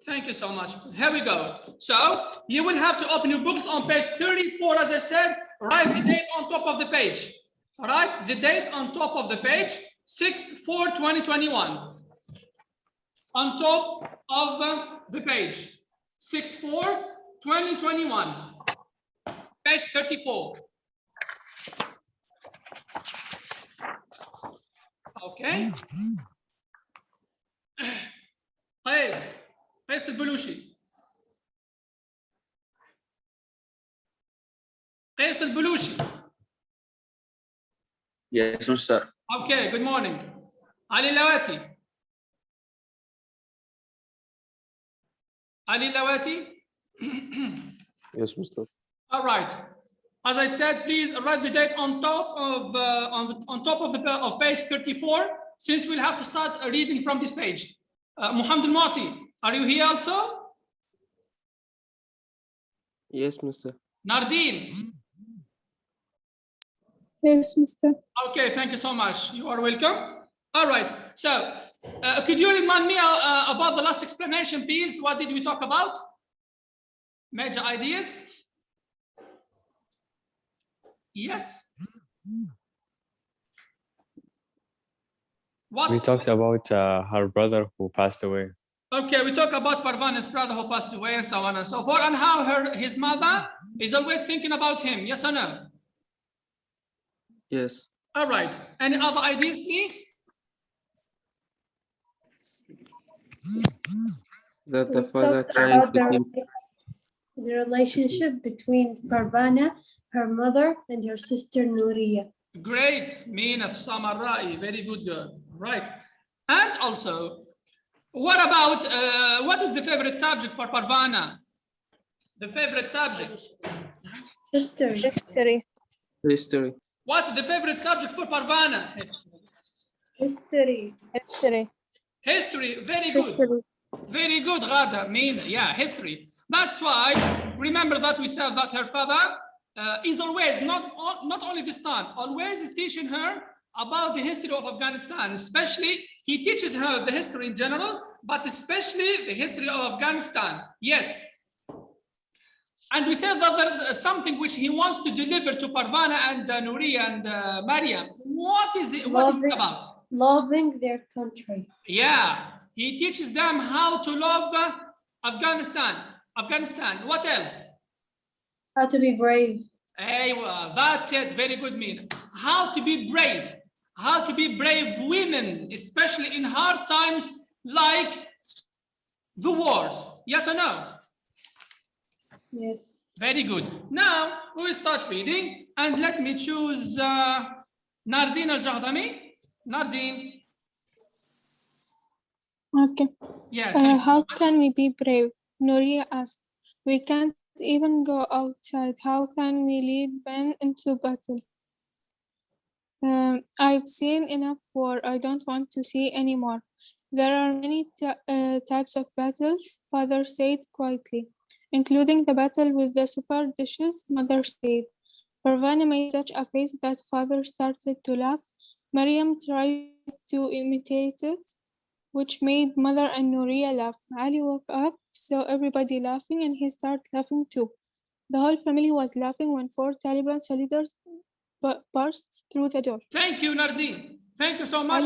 Thank you so much. Here we go. So you will have to open your books on page 34, as I said, write the date on top of the page. All right, the date on top of the page, 6/4/2021. On top of the page, 6/4/2021. Page 34. Okay. قيس البلوشي. قيس البلوشي. Yes, sir. Okay, good morning. Ali Lawati. Ali Lawati. Yes, Mr. All right. As I said, please write the date on top of page 34, since we'll have to start reading from this page. Muhammad Al-Mu'ti, are you here also? Yes, Mr. Nardeen. Yes, Mr. Okay, thank you so much. You are welcome. All right. So, could you remind me about the last explanation, please? What did we talk about? Major ideas? Yes. What? We talked about her brother who passed away. Okay, we talk about Parvana's brother who passed away and so on and so forth, and how his mother is always thinking about him. Yes or no? Yes. All right. Any other ideas, please? That the We father talked trying about to keep. the relationship between Parvana, her mother, and her sister Nouriya. Great. Mean of Samarai. Very good girl. Right. And also, what about, what is the favorite subject for Parvana? The favorite subject? History. History. What's the favorite subject for Parvana? History. History. Very good. Very good, Ghada. Yeah, history. That's why, remember that we said that her father is always, not only this time, always is teaching her about the history of Afghanistan. Especially, he teaches her the history in general, but especially the history of Afghanistan. Yes. And we said that there's something which he wants to deliver to Parvana and Nouriya and Maryam. What is it? What is it about? Loving their country. Yeah, he teaches them how to love Afghanistan. What else? How to be brave. Hey, well, that's it. Very good, Mina. How to be brave. How to be brave women, especially in hard times like the wars. Yes or no? Yes. Very good. Now we will start reading, and let me choose Nardeen Al-Jahdami. Nardeen. Okay. Yeah. How can we be brave? Nouriya asked. We can't even go outside. How can we lead men into battle? I've seen enough war. I don't want to see any more. There are many types of battles, Father said quietly, including the battle with the super dishes, Mother said. Parvana made such a face that Father started to laugh. Maryam tried to imitate it, which made Mother and Nouriya laugh. Ali woke up, saw everybody laughing, and he started laughing too. The whole family was laughing when 4 Taliban soldiers burst through the door. Thank you, Nardeen. Thank you so much.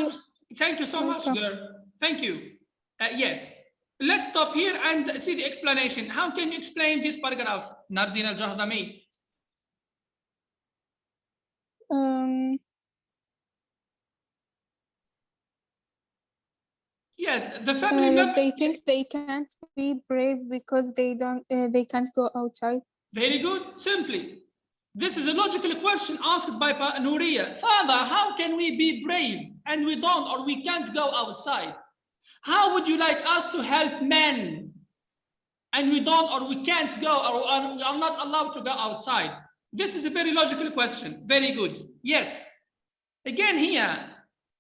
Thank you so much, Welcome. girl. Thank you. Yes. Let's stop here and see the explanation. How can you explain this paragraph, Nardeen Al-Jahdami? Yes, the family members. They think they can't be brave because they can't go outside. Very good. Simply, this is a logical question asked by Nouriya. Father, how can we be brave and we don't or we can't go outside? How would you like us to help men and we don't or we can't go or we are not allowed to go outside? This is a very logical question. Very good. Yes. Again here,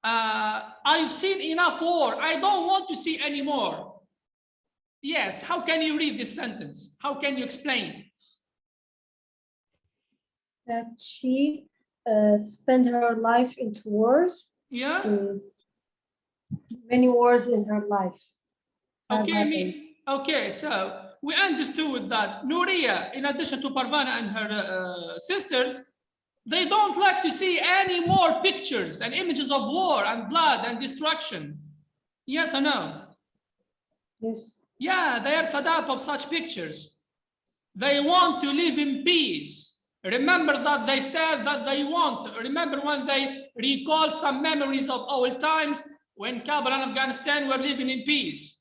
I've seen enough war. I don't want to see any more. Yes. How can you read this sentence? How can you explain? That she spent her life into wars. Yeah. Many wars in her life. Okay, Okay, so we understood that Nuria, in addition to Parvana and her sisters, they don't like to see any more pictures and images of war and blood and destruction. Yes or no? Yes. Yeah, they are fed up of such pictures. They want to live in peace. Remember that they said that they want. Remember when they recall some memories of old times when Kabul and Afghanistan were living in peace,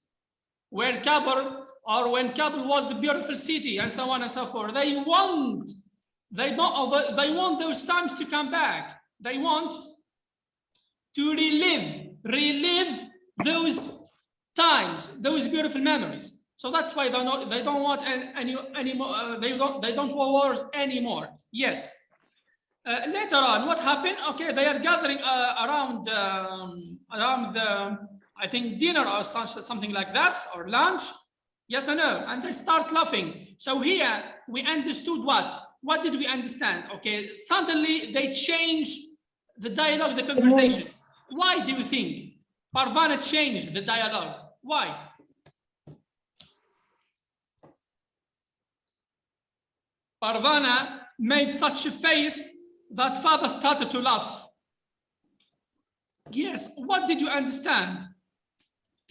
where Kabul or when Kabul was a beautiful city and so on and so forth. They want those times to come back. They want to relive those times, those beautiful memories. So that's why they don't want any more. They don't want wars anymore. Yes. Later on, what happened? Okay, they are gathering around the, I think, dinner or something like that, or lunch. Yes or no? And they start laughing. So here we understood what? What did we understand? Okay, suddenly they changed the dialogue, the conversation. Why do you think Parvana changed the dialogue? Why? Parvana made such a face that father started to laugh. Yes, what did you understand?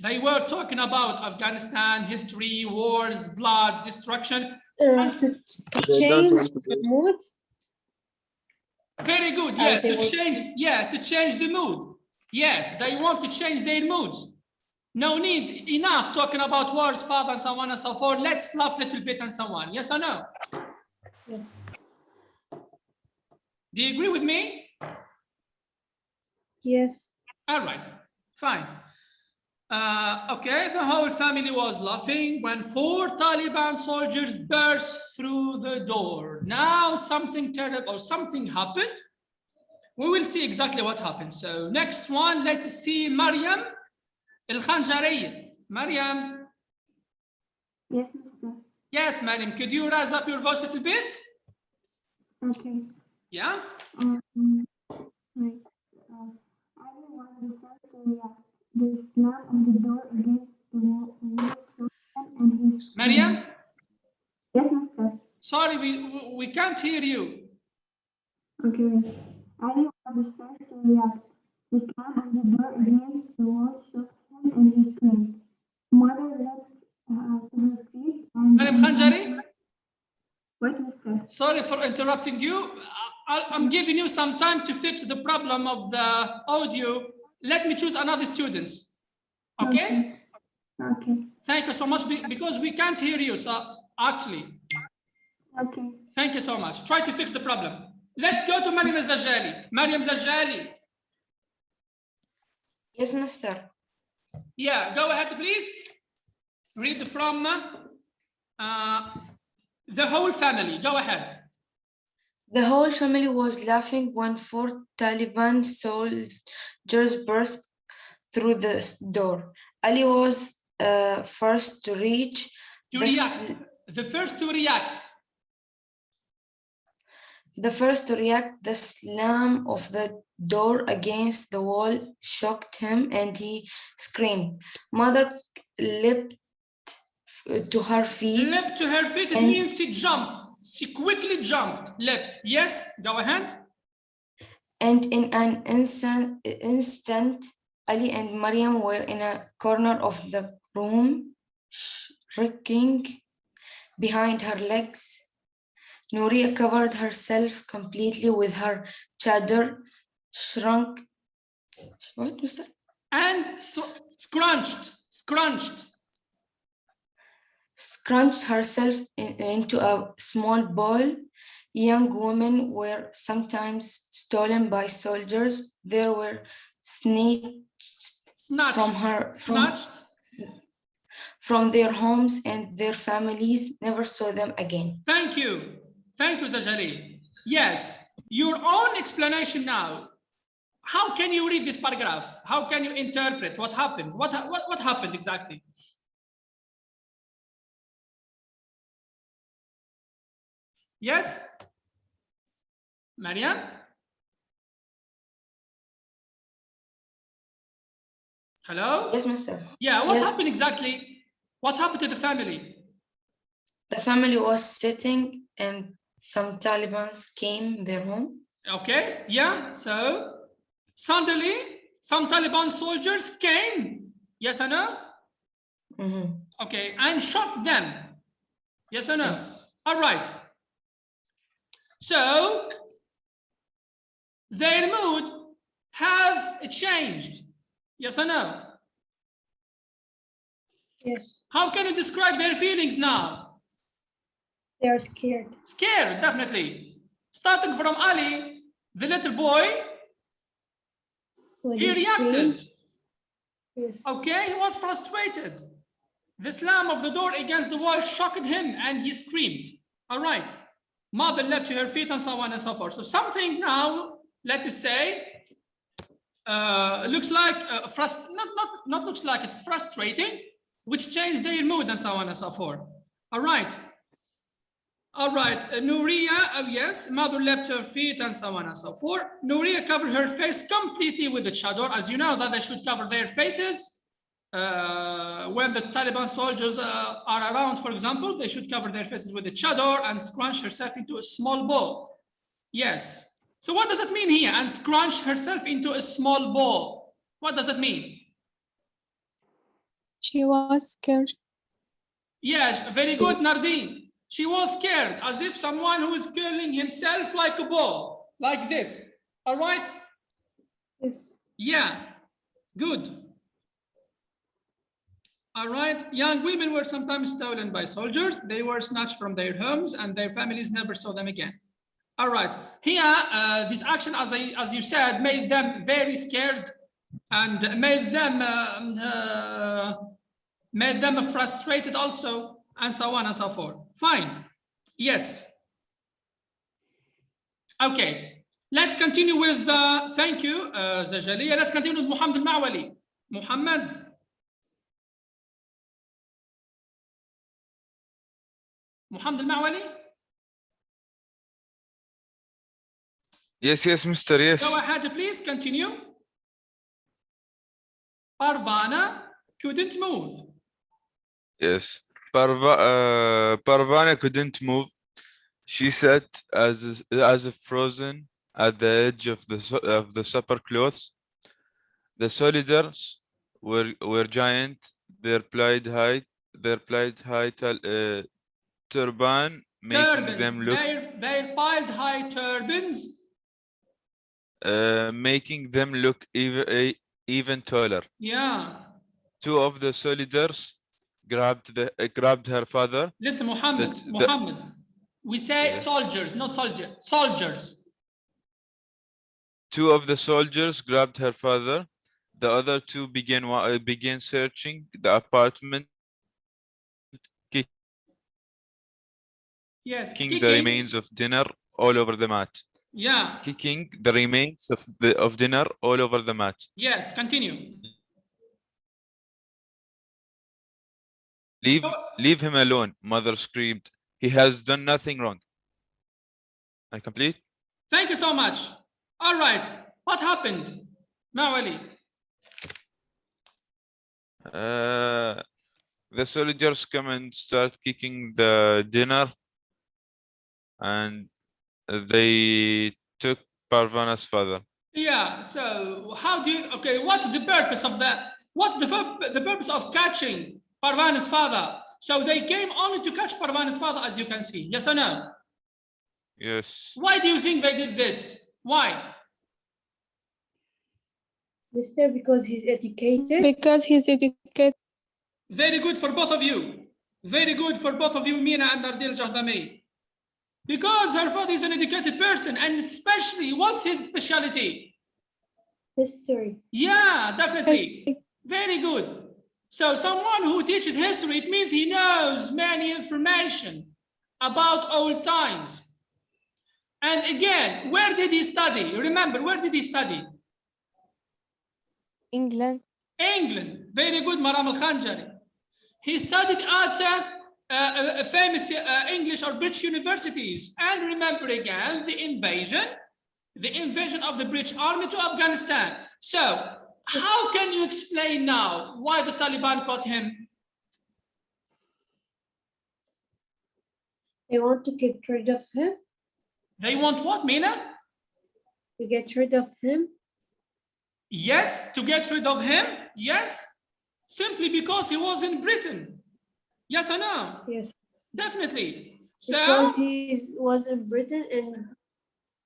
They were talking about Afghanistan, history, wars, blood, destruction. To change the mood. Very good. Yeah, to change the mood. Yes, they want to change their moods. No need, enough talking about wars, father, and so on and so forth. Let's laugh a little bit and so on. Yes or no? Yes. Do you agree with me? Yes. All right, fine. Okay, the whole family was laughing when 4 Taliban soldiers burst through the door. Now something terrible or something happened. We will see exactly what happened. So next one, let's see Maryam Al-Khanjari. Maryam. Yes, Mr. Yes, Maryam, could you raise up your voice a little bit? Okay. Yeah? Right. Ali was the first to react. The slam of the door against the wall shook him and his... Maryam? Yes, Mr. Sorry, we can't hear you. Okay. Ali was the first to react. The slam of the door against the wall shook him and he screamed. Mother leapt to her feet and... Maryam Khanjari? Wait, Mr. Sorry for interrupting you. I'm giving you some time to fix the problem of the audio. Let me choose another student. Okay? Okay. Thank you so much because we can't hear you, so actually. Okay. Thank you so much. Try to fix the problem. Let's go to Maryam Zajali. Maryam Zajali. Yes, Mister. Yeah, go ahead, please. Read from the whole family. Go ahead. The whole family was laughing when 4 Taliban soldiers burst through the door. Ali was first to reach. The first to react. The first to react. The slam of the door against the wall shocked him and he screamed. Mother leapt to her feet. Leapt to her feet, it means she jumped. She quickly jumped, leapt. Yes, go ahead. And in an instant, Ali and Maryam were in a corner of the room, shrieking behind her legs. Nuria covered herself completely with her chador, shrunk. What was that? And scrunched herself into a small ball. Young women were sometimes stolen by soldiers. They were snatched from their homes, and their families never saw them again. Thank you. Thank you, Zajali. Yes, your own explanation now. How can you read this paragraph? How can you interpret what happened? What happened exactly? Yes? Maryam? Hello? Yes, Mister. Yeah, what happened exactly? What happened to the family? The family was sitting and some Taliban came their home. Okay, yeah, so suddenly some Taliban soldiers came, yes or no? Mhm. Okay, and shot them, yes or no? Yes. All right. So their mood have changed, yes or no? Yes, How can you describe their feelings now? they are scared. Scared, definitely. Starting from Ali, the little boy, When he he reacted. screamed, yes, Okay, he was frustrated. The slam of the door against the wall shocked him and he screamed. All right. Mother leapt to her feet and so on and so forth. So something now, let us say, looks like, not looks like, it's frustrating, which changed their mood and so on and so forth. All right. All right, Nuria, yes, mother leapt to her feet and so on and so forth. Nuria covered her face completely with the chador. As you know, that they should cover their faces. When the Taliban soldiers are around, for example, they should cover their faces with the chador and scrunch herself into a small ball. Yes. So what does it mean here? And scrunch herself into a small ball. What does it mean? She was scared. Yes, very good, Nardine. She was scared, as if someone who is curling himself like a ball, like this. All right? yes. Yeah, good. All right, young women were sometimes stolen by soldiers. They were snatched from their homes and their families never saw them again. All right, here, this action, as you said, made them very scared and made them frustrated also, and so on and so forth. Fine, yes. Okay, let's continue with, thank you, Zajalia. Let's continue with Muhammad al-Ma'wali. Muhammad. Muhammad al-Ma'wali? Yes, Mr. Yes. Go ahead, please, continue. Parvana couldn't move. Yes. Parvana couldn't move. She sat as if frozen at the edge of the supper clothes. The soldiers were giant. Their plied high turban, making Turbans. them look They piled high turbans. making them look even taller. Yeah. Two of the soldiers grabbed her father. Listen, Muhammad. We say Yes. soldiers, not soldier. Soldiers. Two of the soldiers grabbed her father. The other two began searching the apartment, Yes. kicking the remains of dinner all over the mat. Yeah. Kicking the remains of dinner all over the mat. Yes. Continue. Leave him alone, mother screamed. He has done nothing wrong. I complete? Thank you so much. All right. What happened? Ma'wali. The soldiers come and start kicking the dinner, and they took Parvana's father. Yeah. So how do you? Okay. What's the purpose of that? What's the purpose of catching Parvana's father? So they came only to catch Parvana's father, as you can see. Yes or no? Yes. Why do you think they did this? Why? Mister, because he's educated. Because he's educated. Very good for both of you. Very good for both of you, Mina and Nardil Jahdami. Because her father is an educated person, and especially, what's his specialty? History. Yeah, definitely. History. Very good. So someone who teaches history, it means he knows many information about old times. And again, where did he study? Remember, where did he study? England. England. Very good, Maram al-Khanjari. He studied at famous English or British universities. And remember again, the invasion of the British army to Afghanistan. So how can you explain now why the Taliban caught him? They want to get rid of him. They want what, Mina? To get rid of him. Yes, to get rid of him. Yes, simply because he was in Britain. Yes or no? Yes. Definitely. So Because was in Britain and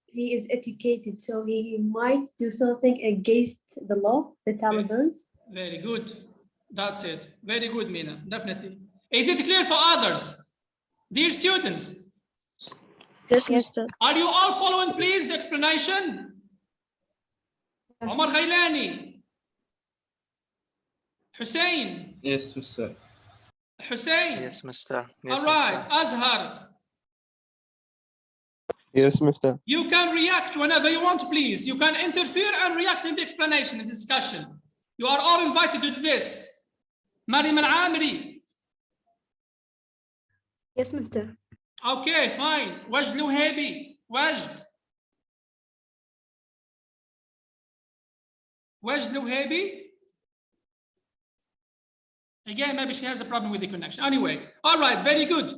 he is educated, so he might do something against the law, the Taliban's. very good. That's it. Very good, Mina. Definitely. Is it clear for others? Dear students, Yes, Mr. are you all following, please, the explanation? Omar Ghailani. Hussein. Yes, Mr. Hussein. Yes, Mr. All right. Azhar. Yes, Mr. You can react whenever you want, please. You can interfere and react in the explanation and discussion. You are all invited to do this. Mariam Al-Amri. Yes, Mr. Okay, fine. Wajd Luhabi. Wajd. Wajd Luhabi. Again, maybe she has a problem with the connection. Anyway, all right, very good.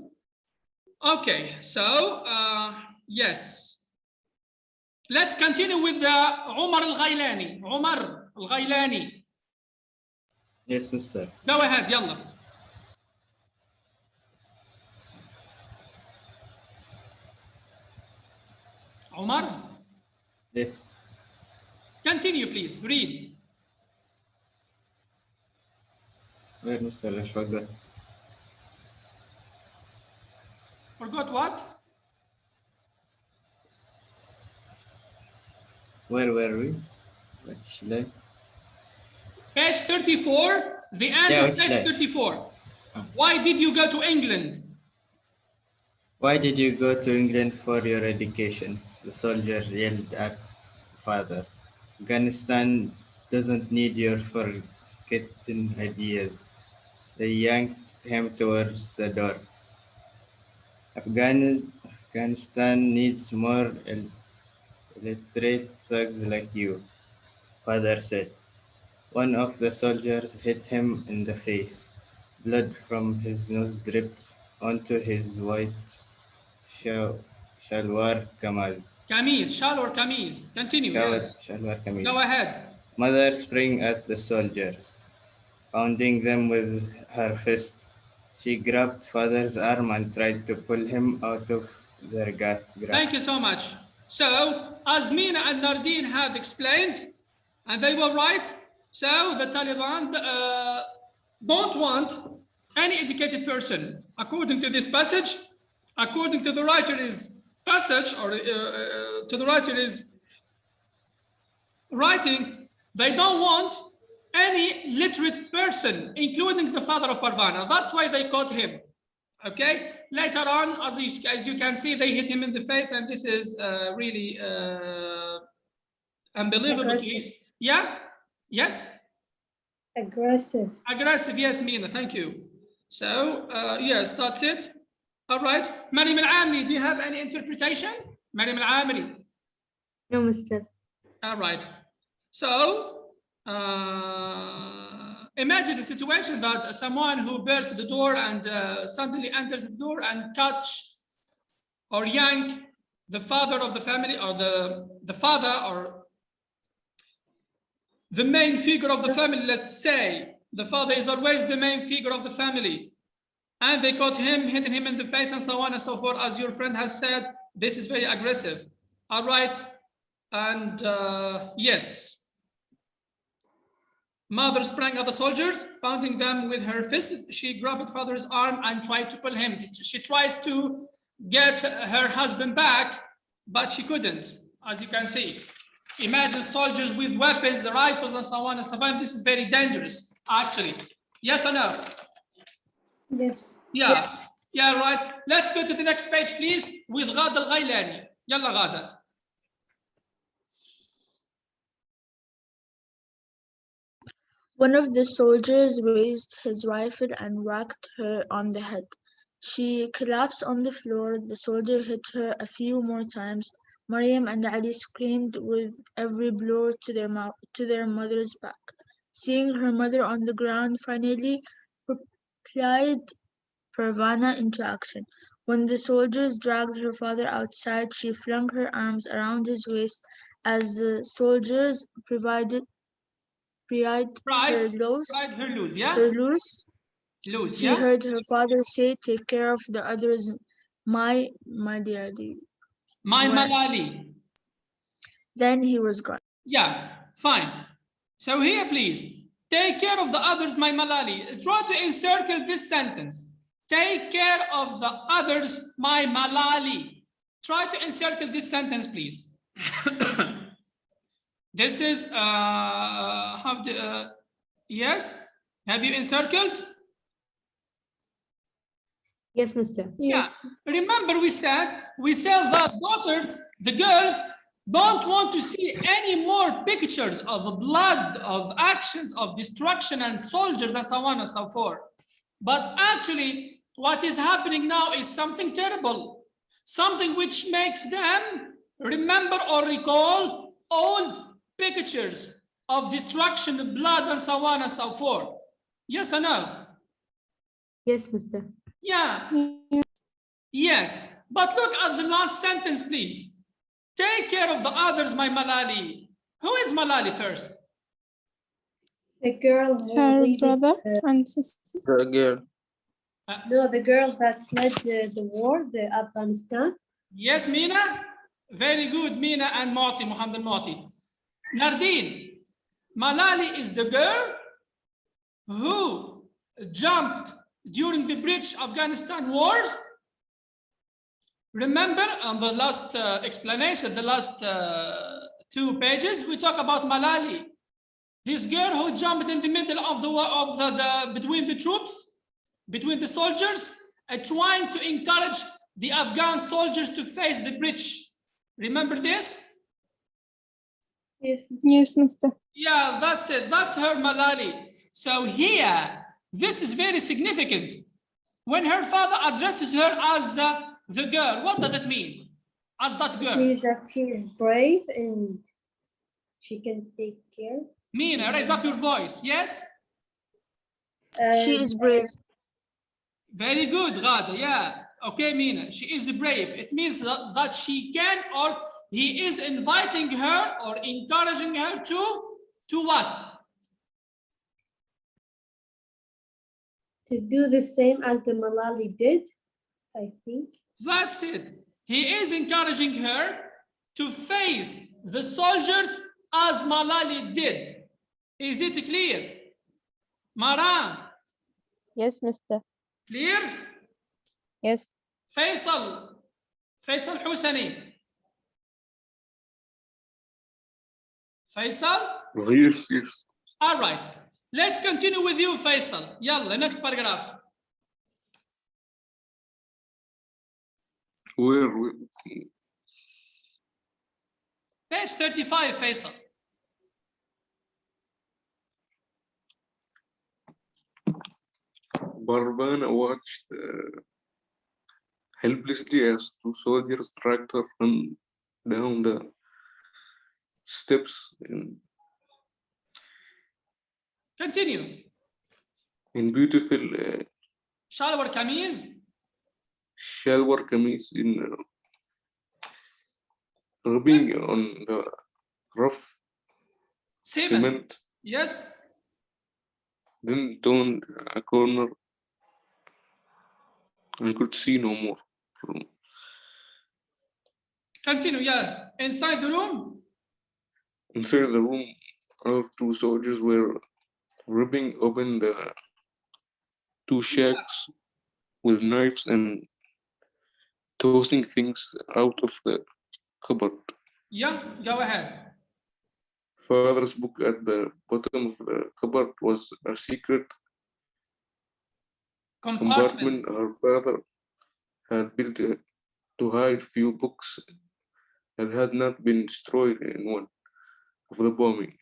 Okay, so yes. Let's continue with the Umar Al-Ghailani. Umar Al-Ghailani. Yes, Mr. Go ahead, yalla. Umar, Yes. continue, please. Read. Where, Mr. I forgot. Forgot what? Where were we? Which line? Page 34, the end Yeah, of which page line? 34. Oh. Why did you go to England? Why did you go to England for your education? The soldier yelled at father. Afghanistan doesn't need your forgotten ideas. They yanked him towards the door. Afghanistan needs more illiterate thugs like you, father said. One of the soldiers hit him in the face. Blood from his nose dripped onto his white shalwar kameez. Kameez, shal or kameez? Continue, yes. Shalwar kameez. Go ahead. Mother sprang at the soldiers, pounding them with her fist. She grabbed father's arm and tried to pull him out of their grasp. Thank you so much. So, as Mina and Nardeen have explained, and they were right, so the Taliban don't want any educated person. According to this passage, according to the writer's passage, or to the writer's writing, they don't want any literate person, including the father of Parvana. That's why they caught him. Okay. Later on, as you can see, they hit him in the face, and this is really unbelievable. Yeah. Yes. Aggressive. Aggressive. Yes, Mina. Thank you. So yes, that's it. All right. Mariam Al-Amri, do you have any interpretation? Mariam Al-Amri. No, Mr. All right. So imagine a situation that someone who bursts the door and suddenly enters the door and catch or yank the father of the family, or the father, or the main figure of the family. Let's say the father is always the main figure of the family, and they caught him, hitting him in the face and so on and so forth. As your friend has said, this is very aggressive. All right. And yes, mother sprang at the soldiers, pounding them with her fists. She grabbed father's arm and tried to pull him. She tries to get her husband back, but she couldn't, as you can see. Imagine soldiers with weapons, the rifles and so on and so on. This is very dangerous, actually. Yes or no? Yes. Yeah. Yeah, right. Let's go to the next page, please, with Ghada Al-Ghailani. Yalla, Ghada. One of the soldiers raised his rifle and whacked her on the head. She collapsed on the floor. The soldier hit her a few more times. Mariam and Ali screamed with every blow to their mother's back. Seeing her mother on the ground, finally propelled Parvana into action. When the soldiers dragged her father outside, she flung her arms around his waist as the soldiers pried her Pride loose. her loose, yeah? Her loose. Loose, She yeah? heard her father say, "Take care of the others, my dear." My Well- Malali. Then he was gone. Yeah, fine. So here, please, take care of the others, my Malali. Try to encircle this sentence. Take care of the others, my Malali. Try to encircle this sentence, please. This is, yes? Have you encircled? Yes, Mister. Yeah. Remember we said the daughters, the girls, don't want to see any more pictures of blood, of actions, of destruction and soldiers and so on and so forth. But actually, what is happening now is something terrible, something which makes them remember or recall old pictures of destruction, blood, and so on and so forth. Yes or no? Yes, Mister. Yeah. Yes. But look at the last sentence, please. Take care of the others, my Malali. Who is Malali first? The girl who Her leaded, brother and sister. The girl. no, the girl that led the war, the Afghanistan. Yes, Mina? Very good, Mina and Moti, Muhammad Moti. Nardeen, Malali is the girl who jumped during the British Afghanistan wars. Remember on the last explanation, the last 2 pages, we talk about Malali. This girl who jumped in the middle of the between the troops, between the soldiers, trying to encourage the Afghan soldiers to face the British. Remember this? Yes. Yes, Mister. Yeah, that's it. That's her Malali. So here, this is very significant. When her father addresses her as the girl, what does it mean? As that girl? Means that she is brave and she can take care. Mina, raise up your voice. Yes? She is brave. Very good, Ghada. Yeah. Okay, Mina. She is brave. It means that she can, or he is inviting her or encouraging her to what? To do the same as the Malali did, I think. That's it. He is encouraging her to face the soldiers as Malali did. Is it clear? Maran, Yes, Mister. clear? Yes. Faisal Husani. Faisal? Yes, yes. All right. Let's continue with you, Faisal. Yalla, next paragraph. Where Page 35, Faisal. Barbana watched helplessly as 2 soldiers dragged her down the steps Continue. in beautiful Shalwar Kamiz. shalwar kameez in rubbing on the rough cement, Yes. then turned a corner and could see no more. Continue, yeah. Inside the room. Inside the room, our 2 soldiers were ripping open the 2 shacks with knives and tossing things out of the cupboard. Yeah, go ahead. Father's book at the bottom of the cupboard was a secret compartment her father had built to hide few books that had not been destroyed in one of the bombing.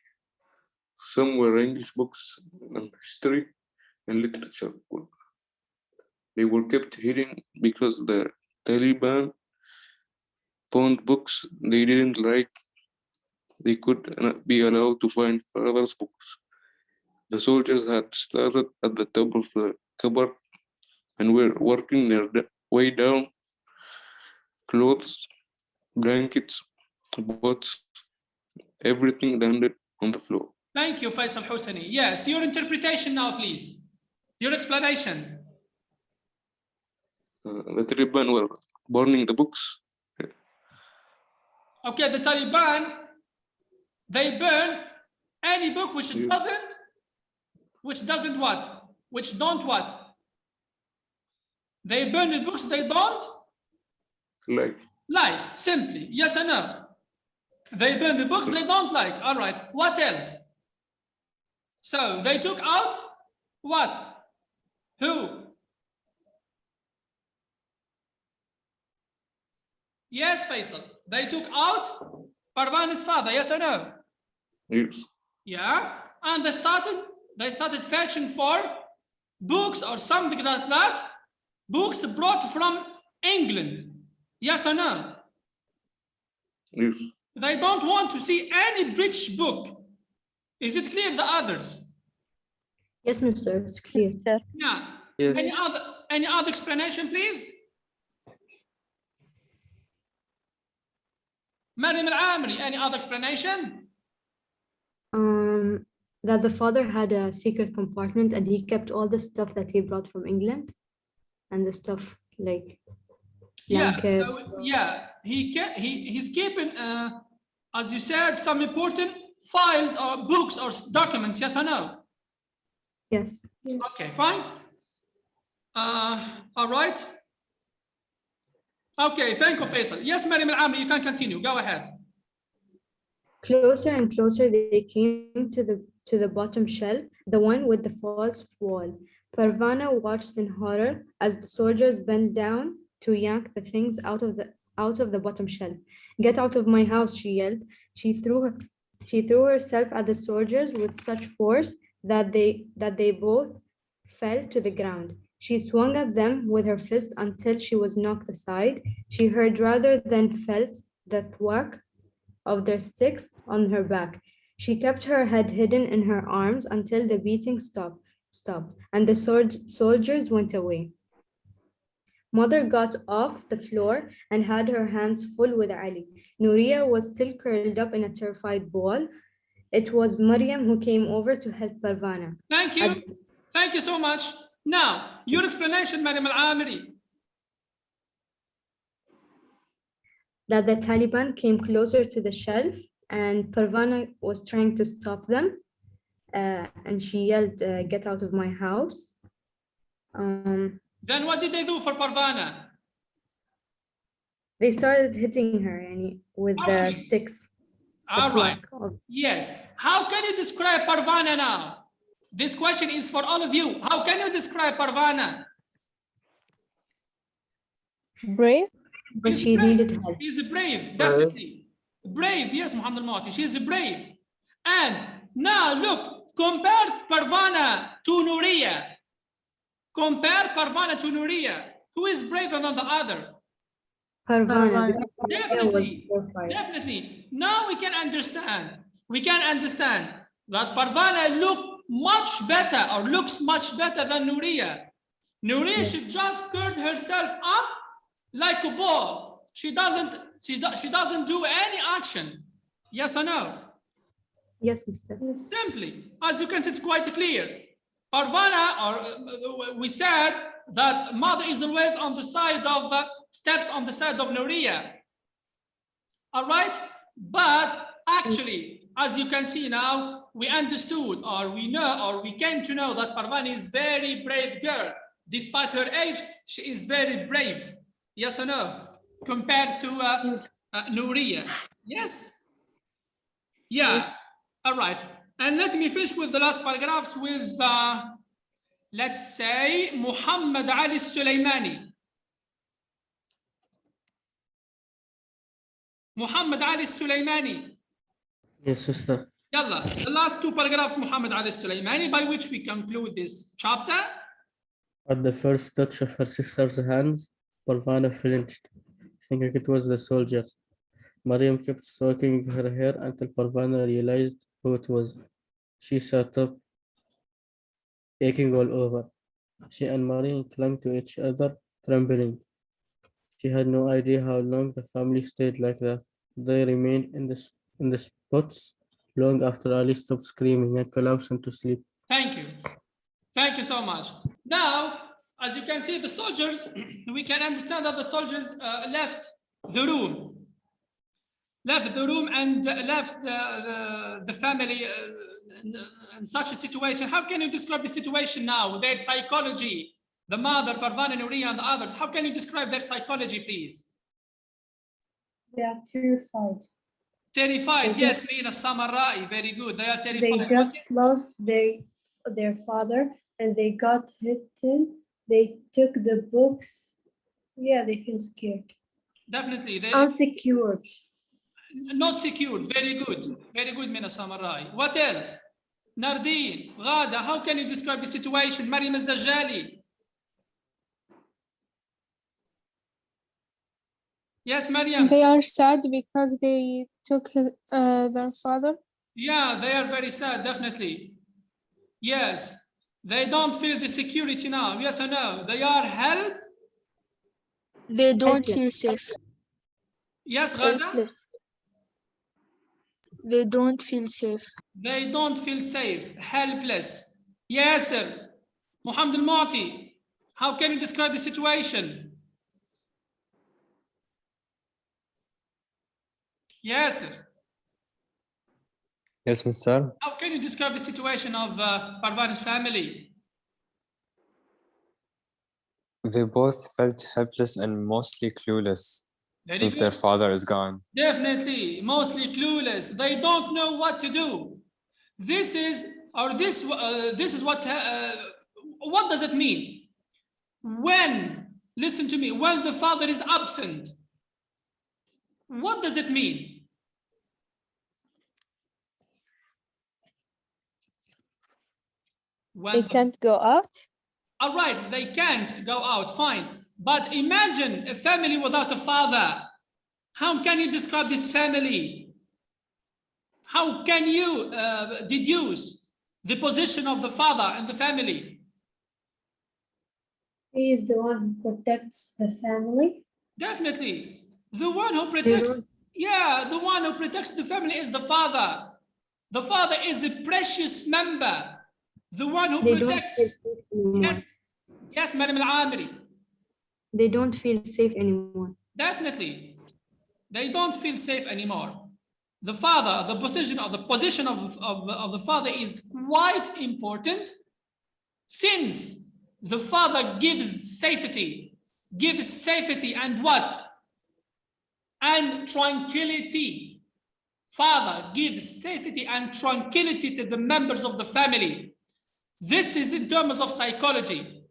Some were English books and history and literature. They were kept hidden because the Taliban found books they didn't like. They could not be allowed to find father's books. The soldiers had started at the top of the cupboard and were working their way down clothes, blankets, boats, everything landed on the floor. Thank you, Faisal Husseini. Yes, your interpretation now, please. Your explanation. The Taliban were burning the books. Okay, the Taliban, they burn any book which Yeah. doesn't what? Which don't what? They burn the books they don't like, simply. Yes or no? They burn the books they don't like. All right, what else? So they took out what? Who? Yes, Faisal. They took out Parvan's father, yes or no? Yes. Yeah, and they started fetching for books or something like that, books brought from England, yes or no? Yes. They don't want to see any British book. Is it clear, the others? Yes, Mr. It's clear. Yeah. Yes. Any other explanation, please? Mariam Al-Amri, any other explanation? That the father had a secret compartment and he kept all the stuff that he brought from England, and the stuff like blankets. He's keeping, as you said, some important files or books or documents. Yes or no? Yes. Okay, fine. All right. Okay, thank you, Faisal. Yes, Mariam Al-Amri, you can continue. Go ahead. Closer and closer they came to the bottom shelf, the one with the false wall. Parvana watched in horror as the soldiers bent down to yank the things out of the bottom shelf. "Get out of my house," she yelled. She threw herself at the soldiers with such force that they both fell to the ground. She swung at them with her fist until she was knocked aside. She heard rather than felt the thwack of their sticks on her back. She kept her head hidden in her arms until the beating stopped, and the soldiers went away. Mother got off the floor and had her hands full with Ali. Nuria was still curled up in a terrified ball. It was Maryam who came over to help Parvana. Thank you. Thank you so much. Now, your explanation, Mariam Al-Amri. That the Taliban came closer to the shelf and Parvana was trying to stop them. And she yelled, "Get out of my house." Then what did they do for Parvana? They started hitting her with the sticks. All right. Yes. How can you describe Parvana now? This question is for all of you. How can you describe Parvana? Brave. But she needed help. She's brave, definitely. Brave, yes, Muhammad Al-Mawati. She's brave. And now look, compare Parvana to Nuria. Compare Parvana to Nuria. Who is braver than the other? Parvana. Definitely. Now we can understand. We can understand that Parvana looks much better than Nuria. Nuria, Yes. she just curled herself up like a ball. She doesn't do any action. Yes or no? Yes, Mr. Simply, as you can see, it's quite clear. Parvana, or we said that mother is always on the side of steps on the side of Nuria. All right, but actually, as you can see now, we understood, or we know, or we came to know that Parvana is very brave girl. Despite her age, she is very brave. Yes or no? Compared to Nuria. Yes. Yeah. Yes. All right. And let me finish with the last paragraphs with, let's say, Muhammad Ali Sulaimani. Muhammad Ali Sulaimani. Yes, Mr. Yalla, the last two paragraphs, Muhammad Ali Sulaimani, by which we conclude this chapter. At the first touch of her sister's hands, Parvana flinched, thinking it was the soldiers. Mariam kept stroking her hair until Parvana realized who it was. She sat up, aching all over. She and Mariam clung to each other, trembling. She had no idea how long the family stayed like that. They remained in the spots long after Ali stopped screaming and collapsed into sleep. Thank you. Thank you so much. Now, as you can see, the soldiers, we can understand that the soldiers left the room. And left the family in such a situation. How can you describe the situation now, their psychology? The mother, Parvana, Nuria, and the others. How can you describe their psychology, please? They are terrified. Terrified, They yes, Mina Samarai, very good. They are terrified. They just lost their father and they got hidden. They took the books. Yeah, they feel scared. Definitely. Unsecured. Not secured. Very good. Very good, Mina Samarai. What else? Nardeen, Ghada, how can you describe the situation? Mariam al-Zajjali. Yes, Mariam. They are sad because they took their father. Yeah, they are very sad, definitely. Yes, they don't feel the security now. Yes or no? They are helpless. They don't feel safe. Yes, Ghada? Helpless. They don't feel safe. They don't feel safe, helpless. Yasser, Muhammad al-Mu'ti, how can you describe the situation? Yasser. Yes, Mr. How can you describe the situation of Parvana's family? They both felt helpless and mostly clueless Very since good. their father is gone. Definitely, mostly clueless. They don't know what to do. This is what does it mean? When, listen to me, when the father is absent, what does it mean? They can't go out. All right, they can't go out, fine. But imagine a family without a father. How can you describe this family? How can you deduce the position of the father in the family? He is the one who protects the family. Definitely. The one who protects, yeah, the one who protects the family is the father. The father is a precious member. The one who They don't protects. feel safe anymore. Yes, yes, Madam Al-Amiri. They don't feel safe anymore. Definitely. They don't feel safe anymore. The father, the position of the father is quite important, since the father gives safety and what? And tranquility. Father gives safety and tranquility to the members of the family. This is in terms of psychology.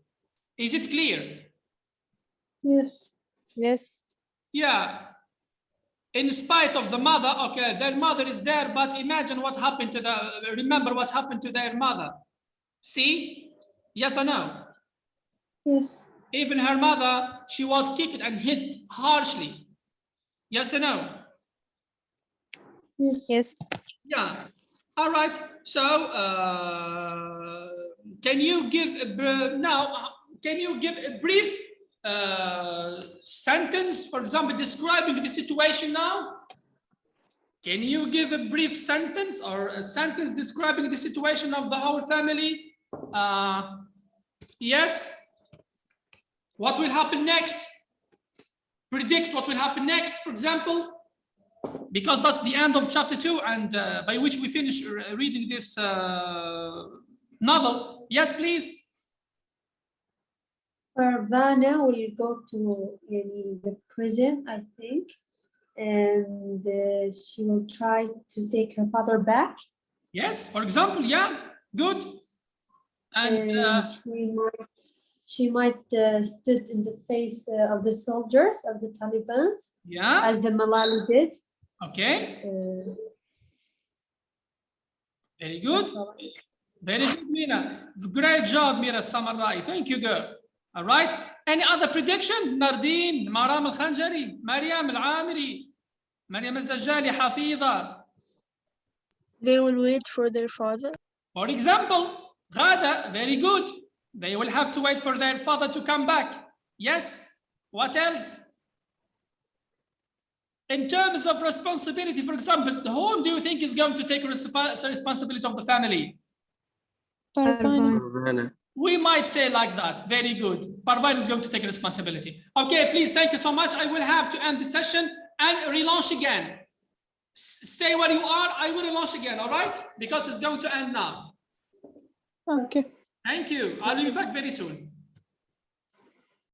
Is it clear? Yes. Yes. Yeah. In spite of the mother, okay, their mother is there, but imagine what happened to remember what happened to their mother. See? Yes or no? Yes. Even her mother, she was kicked and hit harshly. Yes or no? Yes. Yes. Yeah. All right. So, can you give a brief sentence, for example, describing the situation now? Can you give a brief sentence or a sentence describing the situation of the whole family? Yes. What will happen next? Predict what will happen next, for example, because that's the end of chapter 2, and by which we finish reading this novel. Yes, please. Parvana will go to the prison, I think, and she will try to take her father back. Yes, for example, yeah, good. And she might stood in the face of the soldiers of the Taliban, yeah, as the Malali did. Okay. Very good. Very good, Mina. Great job, Mira Samarai. Thank you, girl. All right. Any other prediction? Nardeen, Maram al-Khanjari, Mariam al-Amiri, Mariam al-Zajjali, Hafiza. They will wait for their father. For example, Ghada, very good. They will have to wait for their father to come back. Yes. What else? In terms of responsibility, for example, whom do you think is going to take responsibility of the family? Parvana. We might say like that. Very good. Parvana is going to take responsibility. Okay, please, thank you so much. I will have to end the session and relaunch again. Stay where you are. I will relaunch again, all right? Because it's going to end now. Okay. Thank you. I'll be back very soon.